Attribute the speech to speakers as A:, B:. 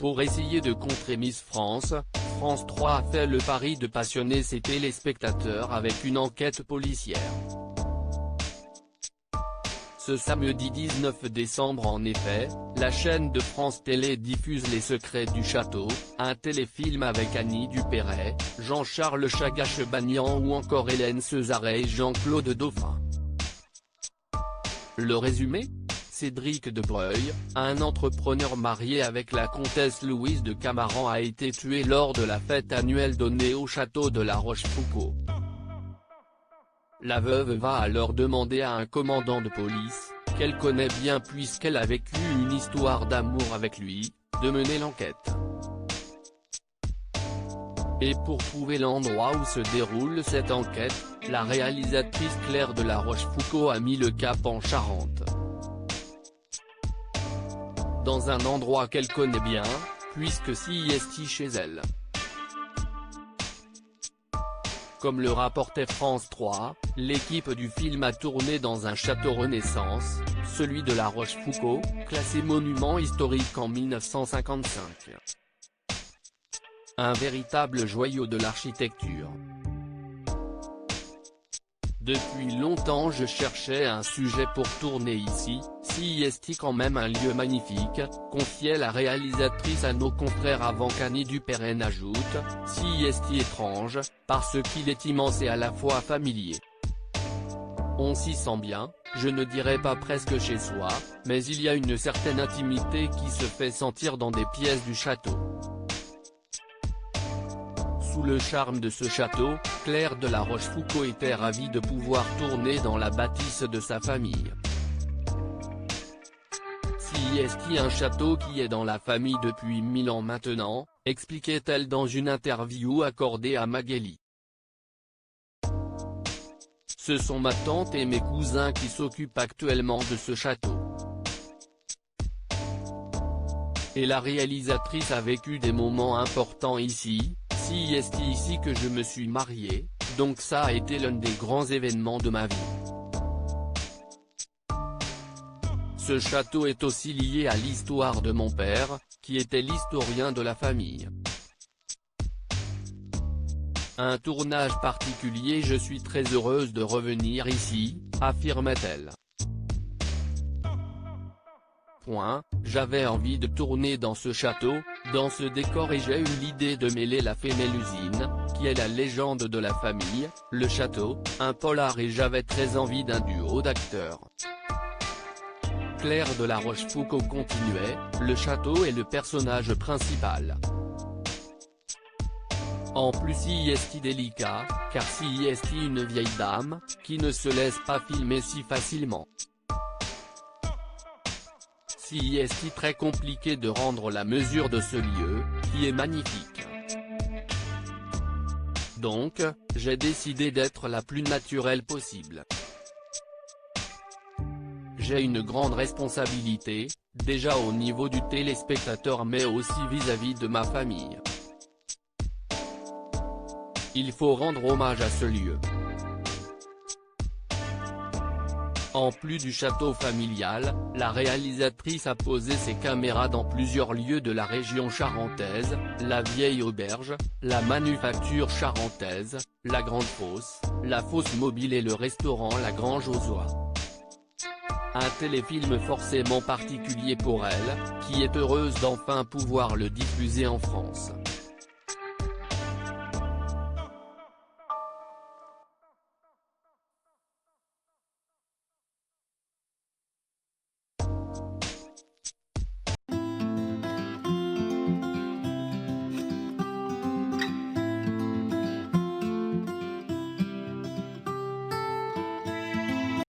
A: Pour essayer de contrer Miss France, France 3 a fait le pari de passionner ses téléspectateurs avec une enquête policière. Ce samedi 19 décembre en effet, la chaîne de France Télé diffuse Les Secrets du Château, un téléfilm avec Annie Dupéret, Jean-Charles Chagache-Bagnan ou encore Hélène Césaré et Jean-Claude Dauphin. Le résumé ? Cédric de Breuil, un entrepreneur marié avec la comtesse Louise de Camaran a été tué lors de la fête annuelle donnée au château de La Rochefoucauld. La veuve va alors demander à un commandant de police, qu'elle connaît bien puisqu'elle a vécu une histoire d'amour avec lui, de mener l'enquête. Et pour trouver l'endroit où se déroule cette enquête, la réalisatrice Claire de La Rochefoucauld a mis le cap en Charente. Dans un endroit qu'elle connaît bien, puisque s'y est chez elle. Comme le rapportait France 3, l'équipe du film a tourné dans un château Renaissance, celui de La Rochefoucauld, classé monument historique en 1955. Un véritable joyau de l'architecture. Depuis longtemps je cherchais un sujet pour tourner ici, si est quand même un lieu magnifique, confiait la réalisatrice à nos confrères avant qu'Annie Dupéret n'ajoute, si est étrange, parce qu'il est immense et à la fois familier. On s'y sent bien, je ne dirais pas presque chez soi, mais il y a une certaine intimité qui se fait sentir dans des pièces du château. Sous le charme de ce château, Claire de La Rochefoucauld était ravie de pouvoir tourner dans la bâtisse de sa famille. Si est un château qui est dans la famille depuis 1000 ans maintenant, expliquait-elle dans une interview accordée à Magali. Ce sont ma tante et mes cousins qui s'occupent actuellement de ce château. Et la réalisatrice a vécu des moments importants ici. Si est ici que je me suis mariée, donc ça a été l'un des grands événements de ma vie. Ce château est aussi lié à l'histoire de mon père, qui était l'historien de la famille. Un tournage particulier, je suis très heureuse de revenir ici, affirmait-elle. J'avais envie de tourner dans ce château, dans ce décor et j'ai eu l'idée de mêler la fée Mélusine, qui est la légende de la famille, le château, un polar et j'avais très envie d'un duo d'acteurs. Claire de La Rochefoucauld continuait, le château est le personnage principal. En plus il est délicat, car il est une vieille dame, qui ne se laisse pas filmer si facilement. Il est très compliqué de rendre la mesure de ce lieu, qui est magnifique. Donc, j'ai décidé d'être la plus naturelle possible. J'ai une grande responsabilité, déjà au niveau du téléspectateur mais aussi vis-à-vis de ma famille. Il faut rendre hommage à ce lieu. En plus du château familial, la réalisatrice a posé ses caméras dans plusieurs lieux de la région charentaise, la Vieille Auberge, la Manufacture charentaise, la Grande Fosse, la Fosse Mobile et le restaurant La Grange aux Oies. Un téléfilm forcément particulier pour elle, qui est heureuse d'enfin pouvoir le diffuser en France.